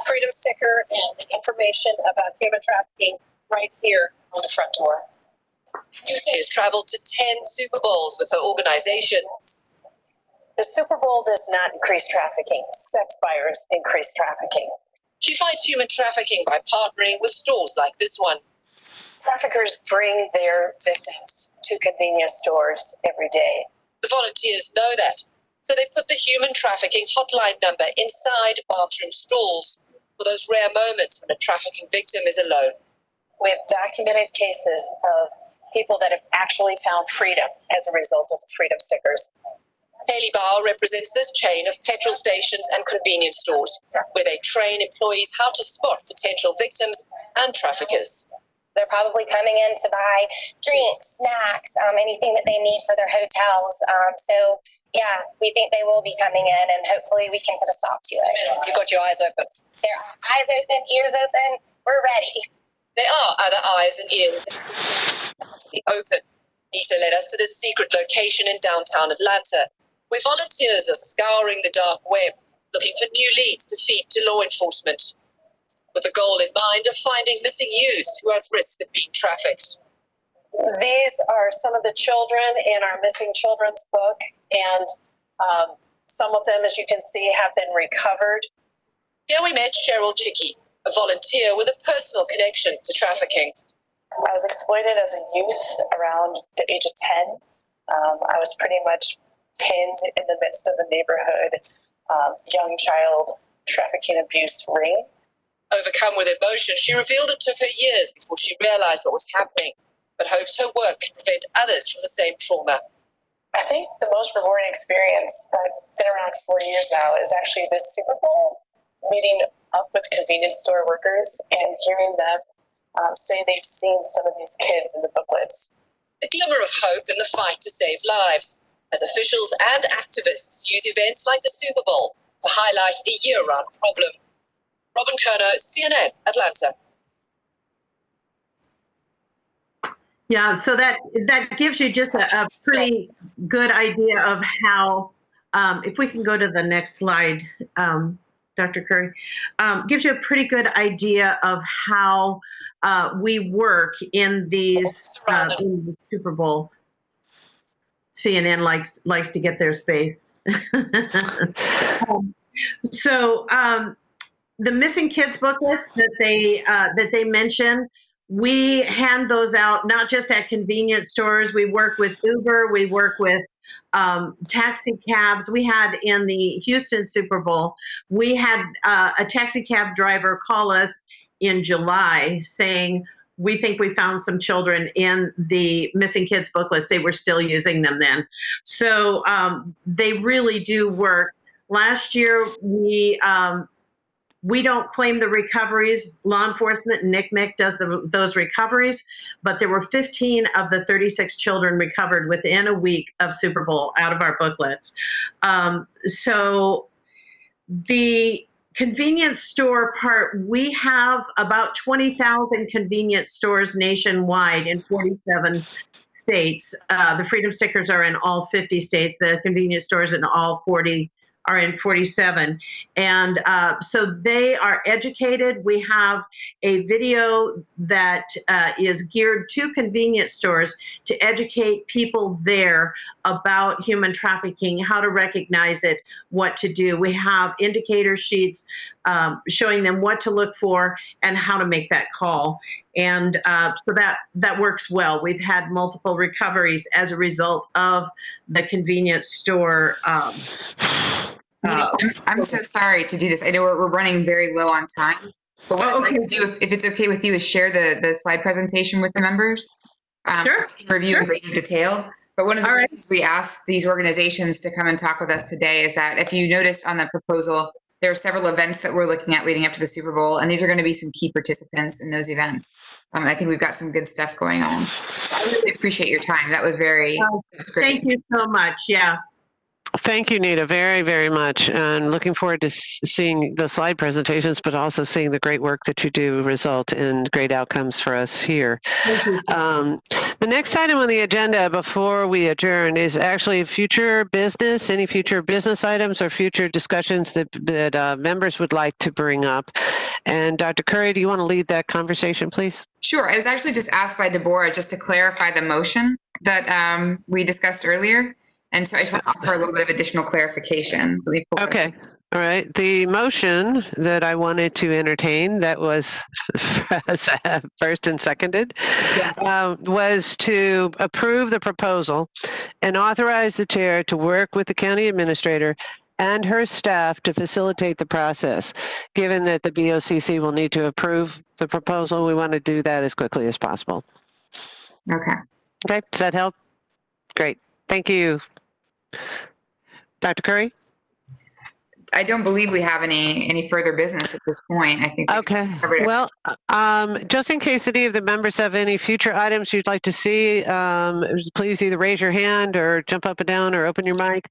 freedom sticker and the information about human trafficking right here on the front door. She has traveled to 10 Super Bowls with her organization. The Super Bowl does not increase trafficking. Sex buyers increase trafficking. She fights human trafficking by partnering with stores like this one. Traffickers bring their victims to convenience stores every day. The volunteers know that, so they put the human trafficking hotline number inside bathroom stalls for those rare moments when a trafficking victim is alone. We have documented cases of people that have actually found freedom as a result of the freedom stickers. Haley Bauer represents this chain of petrol stations and convenience stores, where they train employees how to spot potential victims and traffickers. They're probably coming in to buy drinks, snacks, anything that they need for their hotels. So, yeah, we think they will be coming in, and hopefully we can put a stop to it. You've got your eyes open. Their eyes open, ears open. We're ready. There are other eyes and ears that to be open. Nita led us to this secret location in downtown Atlanta, where volunteers are scouring the dark web, looking for new leads to feed to law enforcement, with the goal in mind of finding missing youths who are at risk of being trafficked. These are some of the children in our missing children's book, and some of them, as you can see, have been recovered. Here we met Cheryl Chicky, a volunteer with a personal connection to trafficking. I was exploited as a youth around the age of 10. I was pretty much pinned in the midst of a neighborhood young child trafficking abuse ring. Overcome with emotion, she revealed it took her years before she realized what was happening, but hopes her work can prevent others from the same trauma. I think the most rewarding experience, I've been around 4 years now, is actually this Super Bowl, meeting up with convenience store workers and hearing them say they've seen some of these kids in the booklets. A glimmer of hope in the fight to save lives, as officials and activists use events like the Super Bowl to highlight a year-round problem. Robin Kerner, CNN, Atlanta. Yeah, so that gives you just a pretty good idea of how, if we can go to the next slide, Dr. Curry, gives you a pretty good idea of how we work in these in the Super Bowl. CNN likes to get their space. So the missing kids booklets that they mentioned, we hand those out not just at convenience stores. We work with Uber. We work with taxi cabs. We had in the Houston Super Bowl, we had a taxi cab driver call us in July saying, we think we found some children in the missing kids booklets. They were still using them then. So they really do work. Last year, we don't claim the recoveries. Law enforcement, NCMEC does those recoveries, but there were 15 of the 36 children recovered within a week of Super Bowl out of our booklets. So the convenience store part, we have about 20,000 convenience stores nationwide in 47 states. The Freedom Stickers are in all 50 states. The convenience stores in all 40 are in 47. And so they are educated. We have a video that is geared to convenience stores to educate people there about human trafficking, how to recognize it, what to do. We have indicator sheets showing them what to look for and how to make that call. And so that works well. We've had multiple recoveries as a result of the convenience store. I'm so sorry to do this. I know we're running very low on time, but what I'd like to do, if it's okay with you, is share the slide presentation with the members. Sure. Review in great detail. But one of the reasons we asked these organizations to come and talk with us today is that if you noticed on the proposal, there are several events that we're looking at leading up to the Super Bowl, and these are going to be some key participants in those events. I think we've got some good stuff going on. I really appreciate your time. That was great. Thank you so much. Yeah. Thank you, Nita, very, very much. And looking forward to seeing the slide presentations, but also seeing the great work that you do result in great outcomes for us here. The next item on the agenda before we adjourn is actually future business, any future business items or future discussions that members would like to bring up. And Dr. Curry, do you want to lead that conversation, please? Sure. I was actually just asked by Deborah just to clarify the motion that we discussed earlier. And so I just want to offer a little bit of additional clarification. Okay. All right. The motion that I wanted to entertain that was first and seconded was to approve the proposal and authorize the chair to work with the county administrator and her staff to facilitate the process. Given that the BOCC will need to approve the proposal, we want to do that as quickly as possible. Okay. Okay. Does that help? Great. Thank you. Dr. Curry? I don't believe we have any further business at this point. I think. Okay. Well, just in case any of the members have any future items you'd like to see, please either raise your hand or jump up and down or open your mic.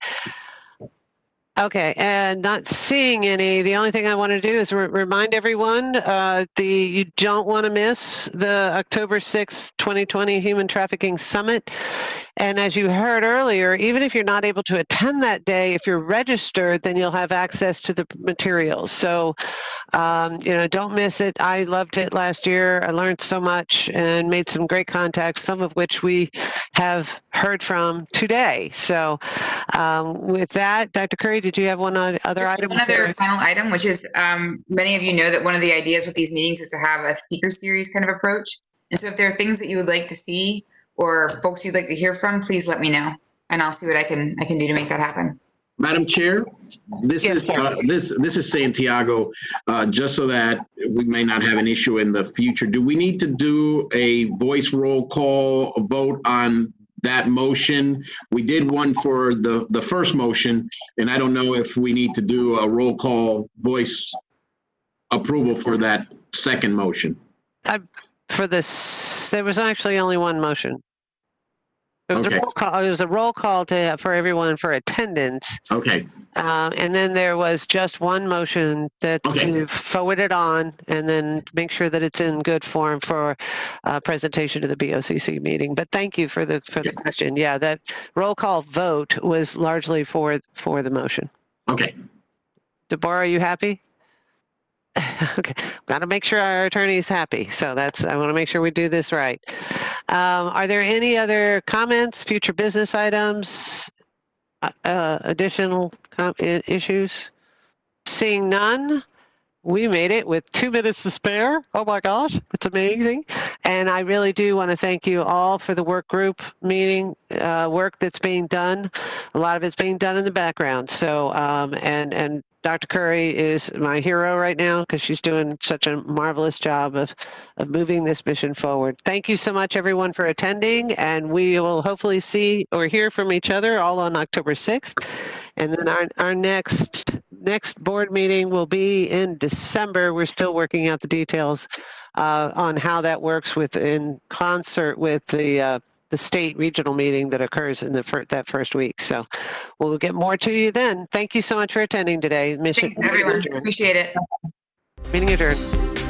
Okay, and not seeing any, the only thing I want to do is remind everyone you don't want to miss the October 6th, 2020 Human Trafficking Summit. And as you heard earlier, even if you're not able to attend that day, if you're registered, then you'll have access to the materials. So, don't miss it. I loved it last year. I learned so much and made some great contacts, some of which we have heard from today. So with that, Dr. Curry, did you have one other item? One other final item, which is many of you know that one of the ideas with these meetings is to have a speaker series kind of approach. And so if there are things that you would like to see or folks you'd like to hear from, please let me know and I'll see what I can do to make that happen. Madam Chair, this is Santiago. Just so that we may not have an issue in the future, do we need to do a voice roll call vote on that motion? We did one for the first motion, and I don't know if we need to do a roll call voice approval for that second motion. For this, there was actually only one motion. It was, okay. A roll call. It was a roll call for everyone for attendance. Okay. And then there was just one motion that to forward it on and then make sure that it's in good form for presentation to the BOCC meeting. But thank you for the question. Yeah, that roll call vote was largely for the motion. Okay. Deborah, are you happy? Okay, got to make sure our attorney is happy. So I want to make sure we do this right. Are there any other comments, future business items, additional issues? Seeing none, we made it with 2 minutes to spare. Oh my gosh, it's amazing. And I really do want to thank you all for the work group meeting work that's being done. A lot of it's being done in the background. So, and Dr. Curry is my hero right now because she's doing such a marvelous job of moving this mission forward. Thank you so much, everyone, for attending, and we will hopefully see or hear from each other all on October 6th. And then our next board meeting will be in December. We're still working out the details on how that works in concert with the the state regional meeting that occurs in that first week. So we'll get more to you then. Thank you so much for attending today. Thanks, everyone. Appreciate it. Meeting adjourned.